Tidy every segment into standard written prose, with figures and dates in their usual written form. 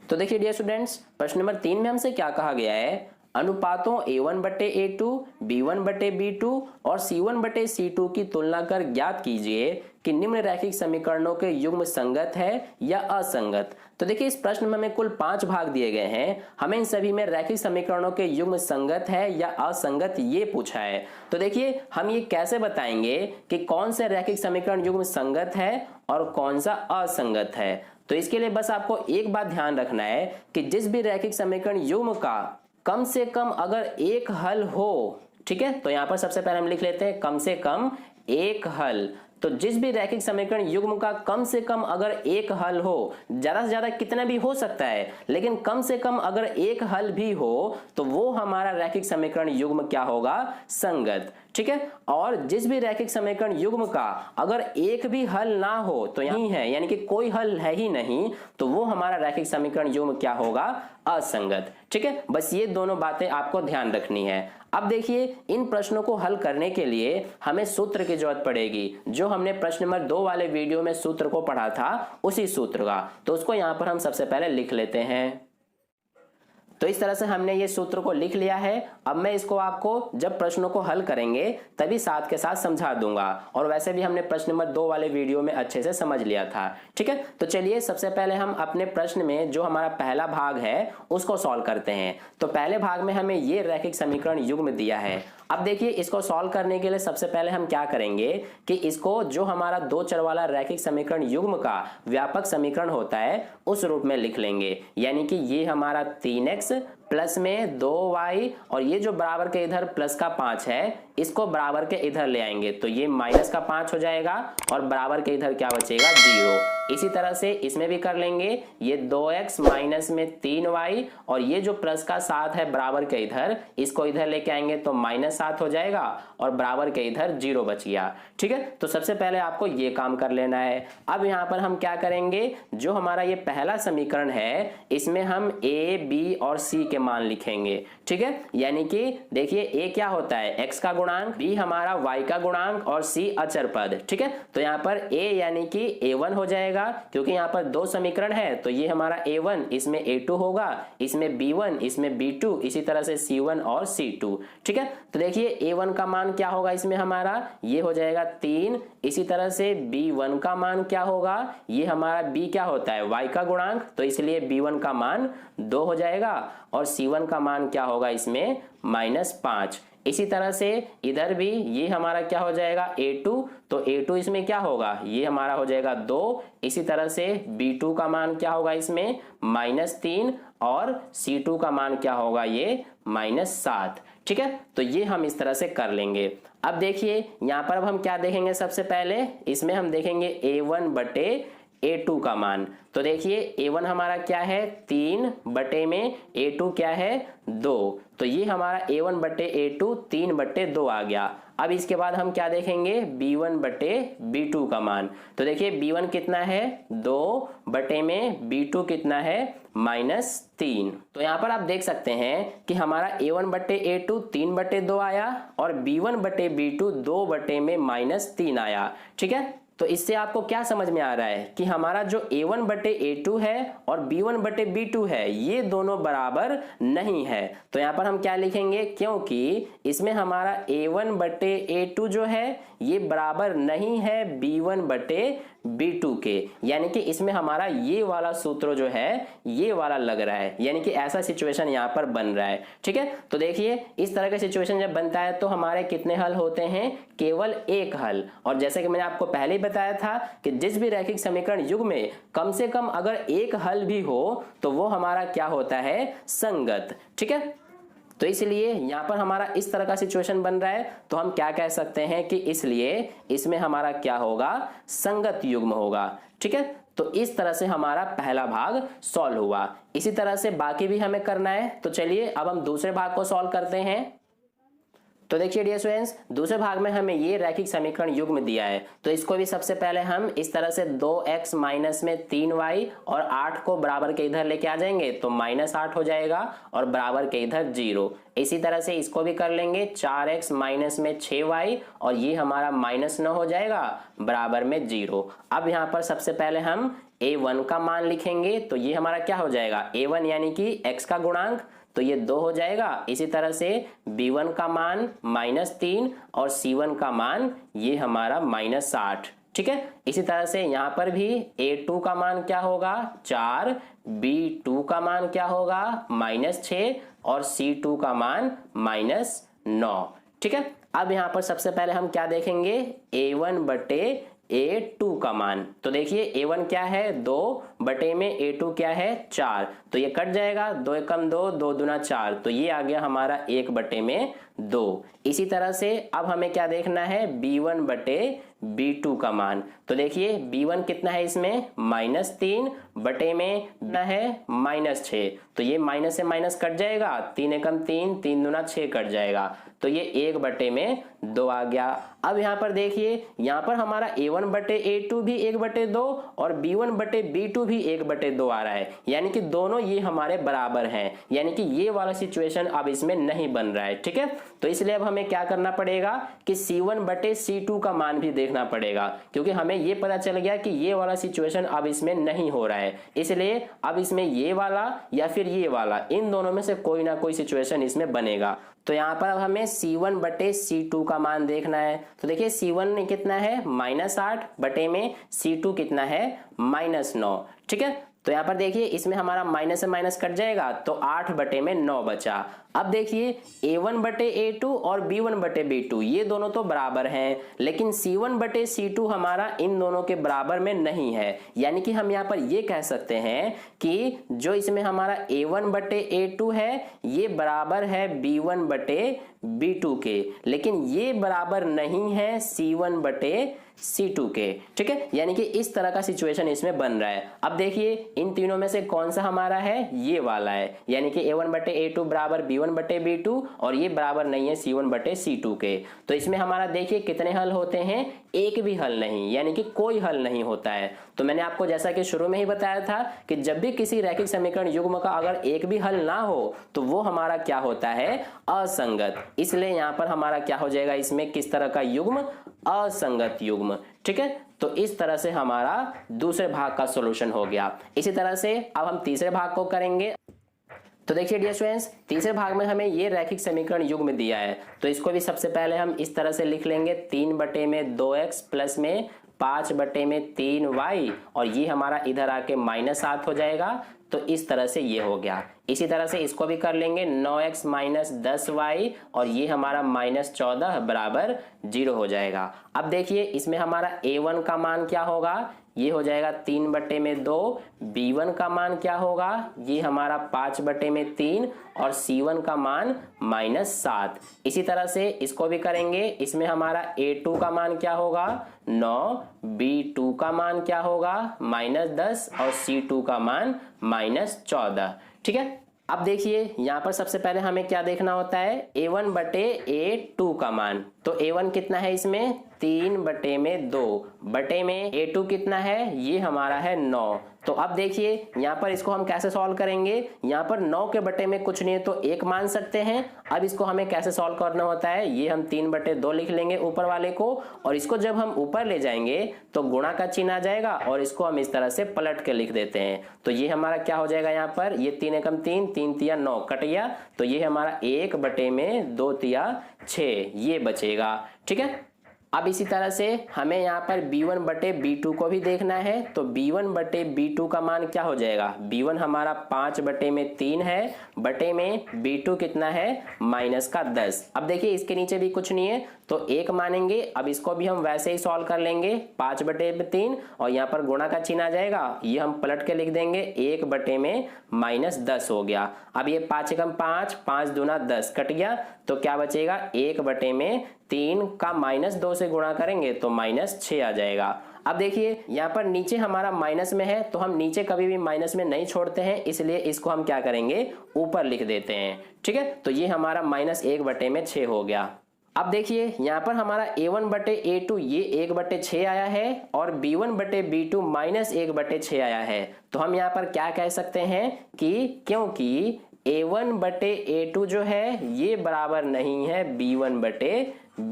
तो देखिए dear students, प्रश्न नंबर 3 में हमसे क्या कहा गया है, अनुपातों a1 बटे a2, b1 बटे b2 और c1 बटे c2 की तुलना कर ज्ञात कीजिए कि निम्न रैखिक समीकरणों के युग्म संगत है या असंगत। तो देखिए इस प्रश्न में हमें कुल 5 भाग दिए गए हैं, हमें इन सभी में रैखिक समीकरणों के युग्म संगत है या असंगत ये पूछा है। तो देखिए हम ये कैसे बताएंगे कि कौन से रैखिक समीकरण युग्म संगत है और कौन सा असंगत है। तो इसके लिए बस आपको एक बात ध्यान रखना है कि जिस भी रैखिक समीकरण युग्म का कम से कम अगर एक हल हो, ठीक है, तो यहां पर सबसे पहले हम लिख लेते हैं कम से कम एक हल। तो जिस भी रैखिक समीकरण युग्म का कम से कम अगर एक हल हो, ज्यादा से ज्यादा कितना भी हो सकता है, लेकिन कम से कम अगर एक हल भी हो तो वो हमारा रैखिक समीकरण युग्म क्या होगा, संगत। ठीक है, और जिस भी रैखिक समीकरण युग्म का अगर एक भी हल ना हो तो यही है, यानी कि कोई हल है ही नहीं, तो वो हमारा रैखिक समीकरण युग्म क्या होगा, असंगत। ठीक है, बस ये दोनों बातें आपको ध्यान रखनी है। अब देखिए इन प्रश्नों को हल करने के लिए हमें सूत्र की जरूरत पड़ेगी, जो हमने प्रश्न नंबर 2 वाले वीडियो में सूत्र को पढ़ा था उसी सूत्र का। तो उसको यहां पर हम सबसे पहले लिख लेते हैं। तो इस तरह से हमने ये सूत्र को लिख लिया है। अब मैं इसको आपको जब प्रश्नों को हल करेंगे तभी साथ के साथ समझा दूंगा, और वैसे भी हमने प्रश्न नंबर 2 वाले वीडियो में अच्छे से समझ लिया था। ठीक है, तो चलिए सबसे पहले हम अपने प्रश्न में जो हमारा पहला भाग है उसको सॉल्व करते हैं। तो पहले भाग में हमें ये रैखिक समीकरण युग्म दिया है। अब देखिए इसको सॉल्व करने के लिए सबसे पहले हम क्या करेंगे कि इसको जो हमारा दो चर वाला रैखिक समीकरण युग्म का व्यापक समीकरण होता है उस रूप में लिख लेंगे, यानी कि ये हमारा 3x प्लस में 2y और ये जो बराबर के इधर प्लस का 5 है इसको बराबर के इधर ले आएंगे तो ये माइनस का 5 हो जाएगा और बराबर के इधर क्या बचेगा, 0। इसी तरह से इसमें भी कर लेंगे, ये 2x माइनस में 3y और ये जो प्लस का 7 है बराबर के इधर, इसको इधर लेके आएंगे तो -7 हो जाएगा और बराबर के इधर 0 बच गया। ठीक है, तो सबसे पहले आपको ये काम कर लेना है। अब यहाँ पर हम क्या करेंगे, जो हमारा ये पहला समीकरण है इसमें हम a, b और c के मान लिखेंगे। ठीक है, यानी कि देखिए a क्या होता है, x का गुणांक, b हमारा y का गुणांक और c अचर पद। ठीक है, तो यहाँ पर a यानी कि a1 हो जाएगा, क्योंकि यहाँ पर दो समीकरण है तो ये हमारा a1 इसमें a2 होगा, इसमें b1 इसमें b2, इसी तरह से c1 और c2। ठीक है, तो देखिए a1 का मान क्या होगा इसमें हमारा, ये हो जाएगा 3। इसी तरह से b1 का मान क्या होगा, ये हमारा b क्या होता है, y का गुणांक, तो इसलिए b1 का मान 2 हो जाएगा और c1 का मान क्या होगा इसमें -5। इसी तरह से इधर भी ये हमारा क्या हो जाएगा a2, तो a2 इसमें क्या होगा, ये हमारा हो जाएगा 2। इसी तरह से b2 का मान क्या होगा इसमें -3 और c2 का मान क्या होगा ये -7। ठीक है, तो ये हम इस तरह से कर लेंगे। अब देखिए यहाँ पर अब हम क्या देखेंगे, सबसे पहले इसमें हम देखेंगे a1 बटे a2 का मान। तो देखिए a1 हमारा क्या है 3 बटे में a2 क्या है 2, तो ये हमारा a1 बटे a2 3 बटे 2 आ गया। अब इसके बाद हम क्या देखेंगे, b1 बटे b2 का मान। तो देखिए b1 कितना है 2 बटे में b2 कितना है -3। तो यहाँ पर आप देख सकते हैं कि हमारा a1 बटे a2 3 बटे 2 आया और b1 बटे b2 2 बटे में -3 आया। ठीक है, तो इससे आपको क्या समझ में आ रहा है कि हमारा जो a1 बटे a2 है और b1 बटे b2 है ये दोनों बराबर नहीं है। तो यहाँ पर हम क्या लिखेंगे, क्योंकि इसमें हमारा a1 बटे a2 जो है ये बराबर नहीं है b1 बटे b2 के, यानी कि इसमें हमारा ये वाला सूत्र जो है ये वाला लग रहा है, यानी कि ऐसा सिचुएशन यहाँ पर बन रहा है। ठीक है, तो देखिए इस तरह का सिचुएशन जब बनता है तो हमारे कितने हल होते हैं, केवल एक हल। और जैसे कि मैंने आपको पहले ही बताया था कि जिस भी रैखिक समीकरण युग्म में कम से कम अगर एक हल भी हो तो वो हमारा क्या होता है, संगत। ठीक है, तो इसलिए यहाँ पर हमारा इस तरह का सिचुएशन बन रहा है तो हम क्या कह सकते हैं कि इसलिए इसमें हमारा क्या होगा, संगत युग्म होगा। ठीक है, तो इस तरह से हमारा पहला भाग सॉल्व हुआ। इसी तरह से बाकी भी हमें करना है। तो चलिए अब हम दूसरे भाग को सॉल्व करते हैं। तो देखिए डियर स्टूडेंट्स, दूसरे भाग में हमें ये रैखिक समीकरण युग्म दिया है, तो इसको भी सबसे पहले हम इस तरह से 2x माइनस में 3y और 8 को बराबर के इधर लेके आ जाएंगे तो -8 हो जाएगा और बराबर के इधर 0। इसी तरह से इसको भी कर लेंगे, 4x माइनस में 6y और ये हमारा -9 हो जाएगा बराबर में 0। अब यहाँ पर सबसे पहले हम a1 का मान लिखेंगे तो ये हमारा क्या हो जाएगा, a1 यानी कि x का गुणांक, तो ये 2 हो जाएगा। इसी तरह से b1 का मान -3 और c1 का मान ये हमारा -8, ठीक है। इसी तरह से यहाँ पर भी a2 का मान क्या होगा 4, b2 का मान क्या होगा -6 और c2 का मान -9, ठीक है। अब यहाँ पर सबसे पहले हम क्या देखेंगे, a1 बटे a2 का मान। तो देखिए a1 क्या है 2 बटे में a2 क्या है 4, तो ये कट जाएगा, 2 एकम 2, 2 दूना 4, तो ये आ गया हमारा 1 बटे में 2। इसी तरह से अब हमें क्या देखना है, b1 बटे b2 का मान। तो देखिए b1 कितना है इसमें -3 बटे में कितना है -6, तो ये माइनस से माइनस कट जाएगा, 3 एकम 3, 3 दूना 6 कट जाएगा, तो ये 1 बटे में 2 आ गया। अब यहाँ पर देखिए यहाँ पर हमारा a1 बटे a2 भी 1 बटे 2 और b1 बटे b2 भी 1 बटे 2 आ रहा है, यानी कि दोनों ये हमारे बराबर हैं, यानी कि ये वाला सिचुएशन अब इसमें नहीं बन रहा है, ठीक है। तो इसलिए अब हमें क्या करना पड़ेगा कि c1 बटे c2 का मान भी देखना पड़ेगा, क्योंकि हमें ये पता चल गया कि ये वाला सिचुएशन अब इसमें नहीं हो रहा है, इसलिए अब इसमें ये वाला या फिर ये वाला, इन दोनों में से कोई ना कोई सिचुएशन इसमें बनेगा। तो यहाँ पर अब हमें c1 बटे c2 का मान देखना है। तो देखिए c1 कितना है -8 बटे में c2 कितना है -9, ठीक है। तो यहाँ पर देखिए इसमें हमारा माइनस से माइनस कट जाएगा, तो 8 बटे में 9 बचा। अब देखिए a1 बटे a2 और b1 बटे b2 ये दोनों तो बराबर हैं, लेकिन c1 बटे c2 हमारा इन दोनों के बराबर में नहीं है, यानी कि हम यहाँ पर ये कह सकते हैं कि जो इसमें हमारा a1 बटे a2 है ये बराबर है b1 बटे b2 के, लेकिन ये बराबर नहीं है c1 बटे c2 के, ठीक है। यानी कि इस तरह का सिचुएशन इसमें बन रहा है। अब देखिए इन तीनों में से कौन सा हमारा है, ये वाला है, यानी कि a1 बटे a2 बराबर b1 बटे b2 और ये बराबर नहीं है c1 बटे c2 के। तो इसमें हमारा देखिए कितने हल होते हैं, एक भी हल नहीं, यानी कि कोई हल नहीं होता है। तो मैंने आपको जैसा कि शुरू में ही बताया था कि जब भी किसी रैखिक समीकरण युग्म का अगर एक भी हल ना हो तो वो हमारा क्या होता है, असंगत। इसलिए यहाँ पर हमारा क्या हो जाएगा, इसमें किस तरह का युग्म, असंगत युग्म, ठीक है। तो इस तरह से हमारा दूसरे भाग का सॉल्यूशन हो गया। इसी तरह से अब हम तीसरे भाग को करेंगे। तो देखिए डियर स्टूडेंट्स, तीसरे भाग में हमें ये रैखिक समीकरण युग्म दिया है, तो इसको भी सबसे पहले हम इस तरह से लिख लेंगे, 3 बटे में 2x प्लस में 5 बटे में 3y और ये हमारा इधर आके -7 हो जाएगा, तो इस तरह से ये हो गया। इसी तरह से इसको भी कर लेंगे, 9x माइनस 10y और ये हमारा -14 बराबर 0 हो जाएगा। अब देखिए इसमें हमारा a1 का मान क्या होगा, ये हो जाएगा 3 बटे में 2, b1 का मान क्या होगा, ये हमारा 5 बटे में 3 और c1 का मान -7। इसी तरह से इसको भी करेंगे, इसमें हमारा a2 का मान क्या होगा 9, b2 का मान क्या होगा -10 और c2 का मान -14, ठीक है। अब देखिए यहाँ पर सबसे पहले हमें क्या देखना होता है, a1 बटे a2 का मान। तो a1 कितना है इसमें 3 बटे में 2 बटे में a2 कितना है, ये हमारा है 9। तो अब देखिए यहाँ पर इसको हम कैसे सॉल्व करेंगे, यहाँ पर 9 के बटे में कुछ नहीं है तो 1 मान सकते हैं। अब इसको हमें कैसे सॉल्व करना होता है, ये हम 3 बटे 2 लिख लेंगे ऊपर वाले को, और इसको जब हम ऊपर ले जाएंगे तो गुणा का चिन्ह आ जाएगा और इसको हम इस तरह से पलट के लिख देते हैं। तो ये हमारा क्या हो जाएगा, यहाँ पर ये 3 एकम 3, 3 तिया 9 कट गया, तो ये हमारा 1 बटे में 2 तिया 6 ये बचेगा, ठीक है। अब इसी तरह से हमें यहाँ पर b1 बटे b2 को भी देखना है। तो b1 बटे b2 का मान क्या हो जाएगा, b1 हमारा 5 बटे में 3 है बटे में b2 कितना है -10। अब देखिए इसके नीचे भी कुछ नहीं है तो 1 मानेंगे। अब इसको भी हम वैसे ही सॉल्व कर लेंगे, 5 बटे में 3 और यहाँ पर गुणा का चिन्ह आ जाएगा, ये हम पलट के लिख देंगे, 1 बटे में -10 हो गया। अब ये 5 एकम 5, 5 दूना 10 कट गया, तो क्या बचेगा 1 बटे में 3 का -2 से गुणा करेंगे तो -6 आ जाएगा। अब देखिए यहाँ पर नीचे हमारा माइनस में है तो हम नीचे कभी भी माइनस में नहीं छोड़ते हैं, इसलिए इसको हम क्या करेंगे ऊपर लिख देते हैं, ठीक है। तो ये हमारा -1 बटे में 6 हो गया। अब देखिए यहाँ पर हमारा a1 बटे a2 ये 1 बटे 6 आया है और b1 बटे b2 -1 बटे 6 आया है। तो हम यहाँ पर क्या कह सकते हैं कि क्योंकि A1 बटे A2 जो है ये बराबर नहीं है B1 बटे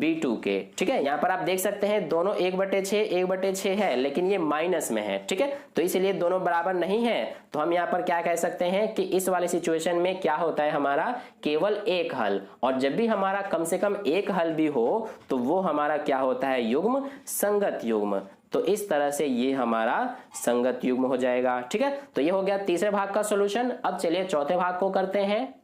B2 के। ठीक है, यहाँ पर आप देख सकते हैं दोनों 1/6 है, लेकिन ये माइनस में है। ठीक है, तो इसलिए दोनों बराबर नहीं है। तो हम यहाँ पर क्या कह सकते हैं कि इस वाली सिचुएशन में क्या होता है, हमारा केवल एक हल, और जब भी हमारा कम से कम एक हल भी हो तो वो हमारा क्या होता है, युग्म, संगत युग्म। तो इस तरह से ये हमारा संगत युग्म हो जाएगा। ठीक है, तो ये हो गया तीसरे भाग का सॉल्यूशन। अब चलिए चौथे भाग को करते हैं।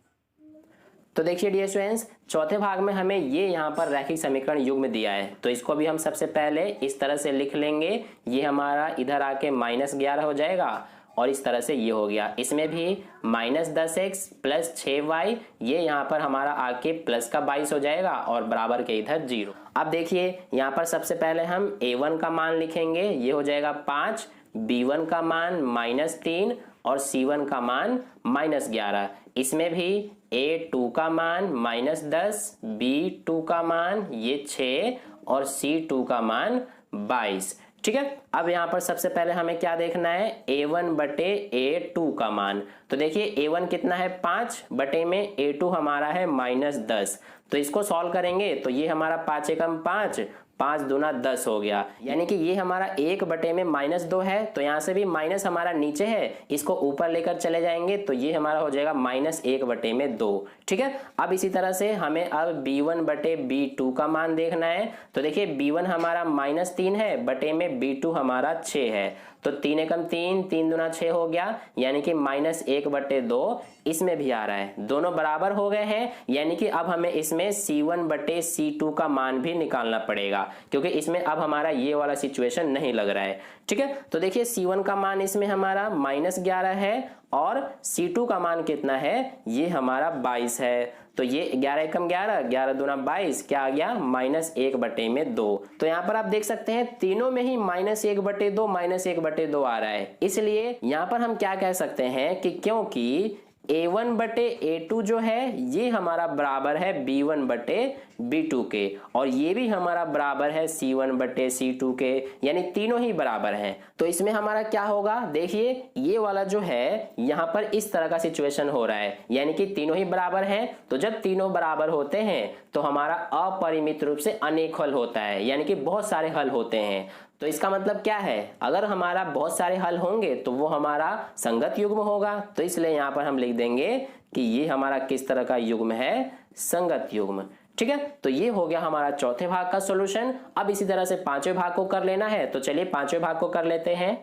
तो देखिए डियर स्टूडेंट्स, चौथे भाग में हमें ये यहाँ पर रैखिक समीकरण युग्म दिया है, तो इसको भी हम सबसे पहले इस तरह से लिख लेंगे। ये हमारा इधर आके -11 हो जाएगा और इस तरह से ये हो गया। इसमें भी -10x + 6y, ये यहाँ पर हमारा आके प्लस का 22 हो जाएगा और बराबर के इधर 0। अब देखिए यहाँ पर सबसे पहले हम a1 का मान लिखेंगे, ये हो जाएगा 5, b1 का मान -3 और c1 का मान -11। इसमें भी a2 का मान -10, b2 का मान ये 6 और c2 का मान 22। ठीक है, अब यहाँ पर सबसे पहले हमें क्या देखना है, a1 बटे a2 का मान। तो देखिए a1 कितना है, 5 बटे में a2 हमारा है -10। तो इसको सॉल्व करेंगे तो ये हमारा 5 एकम 5, 5 दूना 10 हो गया, यानी कि ये हमारा 1 बटे में -2 है। तो यहाँ से भी माइनस हमारा नीचे है, इसको ऊपर लेकर चले जाएंगे तो ये हमारा हो जाएगा -1 बटे में 2। ठीक है, अब इसी तरह से हमें अब b1 बटे b2 का मान देखना है। तो देखिए b1 हमारा -3 है, बटे में b2 हमारा 6 है। तो 3 एकम 3, 3 दूना 6 हो गया, यानी कि -1 बटे 2 इसमें भी आ रहा है। दोनों बराबर हो गए हैं, यानी कि अब हमें इसमें c1 बटे c2 का मान भी निकालना पड़ेगा, क्योंकि इसमें अब हमारा ये वाला सिचुएशन नहीं लग रहा है। ठीक है, तो देखिए c1 का मान इसमें हमारा -11 है और c2 का मान कितना है, ये हमारा 22 है। तो ये 11 एकम 11, 11 दूना 22, क्या आ गया, -1 बटे में 2। तो यहाँ पर आप देख सकते हैं तीनों में ही -1 बटे 2, -1 बटे 2 आ रहा है। इसलिए यहाँ पर हम क्या कह सकते हैं कि क्योंकि a1 बटे a2 जो है ये हमारा बराबर है b1 बटे b2 के, और ये भी हमारा बराबर है c1 बटे c2 के, यानी तीनों ही बराबर हैं। तो इसमें हमारा क्या होगा, देखिए ये वाला जो है यहाँ पर इस तरह का सिचुएशन हो रहा है, यानी कि तीनों ही बराबर हैं। तो जब तीनों बराबर होते हैं तो हमारा अपरिमित रूप से अनेक हल होता है, यानी कि बहुत सारे हल होते हैं। तो इसका मतलब क्या है, अगर हमारा बहुत सारे हल होंगे तो वो हमारा संगत युग्म होगा। तो इसलिए यहाँ पर हम लिख देंगे कि ये हमारा किस तरह का युग्म है, संगत युग्म। ठीक है, तो ये हो गया हमारा चौथे भाग का सॉल्यूशन। अब इसी तरह से पांचवें भाग को कर लेना है, तो चलिए पांचवें भाग को कर लेते हैं।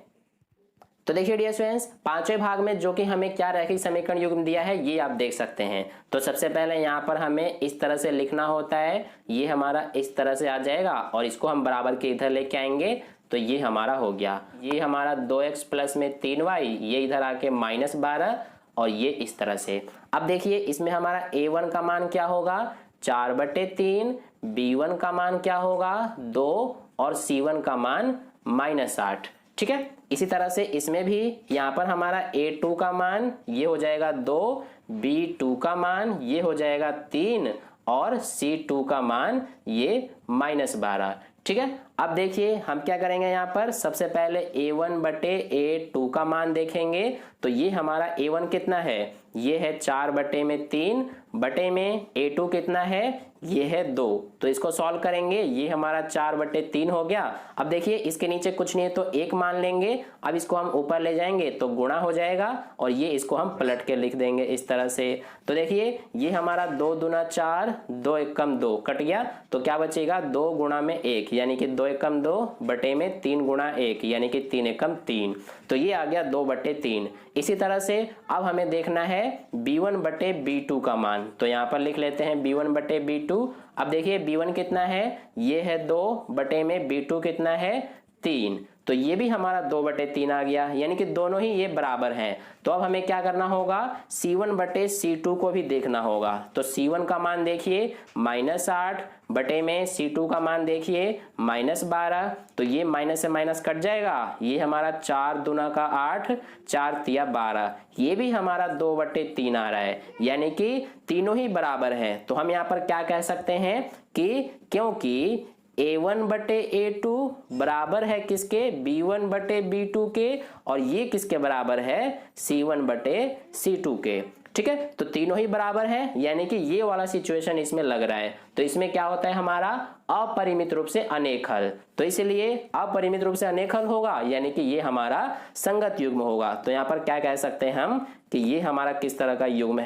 तो देखिए डियर स्टूडेंट्स, पांचवें भाग में जो कि हमें क्या रैखिक समीकरण युग्म दिया है ये आप देख सकते हैं। तो सबसे पहले यहाँ पर हमें इस तरह से लिखना होता है, ये हमारा इस तरह से आ जाएगा और इसको हम बराबर के इधर लेके आएंगे तो ये हमारा हो गया। ये हमारा 2x प्लस में 3y, ये इधर आके -12 और ये इस तरह से। अब देखिए इसमें हमारा a1 का मान क्या होगा, 4 बटे 3, b1 का मान क्या होगा 2 और c1 का मान -8। ठीक है, इसी तरह से इसमें भी यहाँ पर हमारा a2 का मान ये हो जाएगा 2, b2 का मान ये हो जाएगा 3 और c2 का मान ये -12। ठीक है, अब देखिए हम क्या करेंगे, यहाँ पर सबसे पहले a1 बटे a2 का मान देखेंगे। तो ये हमारा a1 कितना है, ये है 4 बटे में 3 बटे में a2 कितना है, ये है 2। तो इसको सॉल्व करेंगे, ये हमारा 4 बटे 3 हो गया। अब देखिए इसके नीचे कुछ नहीं है तो 1 मान लेंगे। अब इसको हम ऊपर ले जाएंगे तो गुणा हो जाएगा और ये इसको हम पलट के लिख देंगे इस तरह से। तो देखिए ये हमारा 2 दूना 4, 2 एकम 2 कट गया, तो क्या बचेगा 2 गुणा में 1, यानी कि 2 एकम 2 बटे में 3 गुणा 1, यानी कि 3 एकम 3। तो ये आ गया 2 बटे 3। इसी तरह से अब हमें देखना है b1 बटे b2 का मान। तो यहाँ पर लिख लेते हैं b1 बटे b2। अब देखिए b1 कितना है, ये है 2 बटे में b2 कितना है 3। तो ये भी हमारा 2 बटे 3 आ गया, यानी कि दोनों ही ये बराबर हैं। तो अब हमें क्या करना होगा, c1 बटे c2 को भी देखना होगा। तो c1 का मान देखिए -8 बटे में c2 का मान देखिए -12। तो ये माइनस से माइनस कट जाएगा, ये हमारा 4 दूना का 8, 4 तिया 12, ये भी हमारा 2 बटे 3 आ रहा है, यानी कि तीनों ही बराबर हैं। तो हम यहाँ पर क्या कह सकते हैं कि क्योंकि a1 बटे a2 बराबर है किसके, b1 बटे b2 के, और ये किसके बराबर है, c1 बटे c2 के। ठीक है, तो तीनों ही बराबर है, यानी कि ये वाला सिचुएशन इसमें लग रहा है। तो इसमें क्या होता है हमारा अपरिमित रूप से अनेक हल, तो इसलिए अपरिमित रूप से अनेक हल होगा, यानी कि ये हमारा संगत युग्म होगा। तो यहाँ पर क्या कह सकते हैं हम कि ये हमारा किस तरह का युग्म है।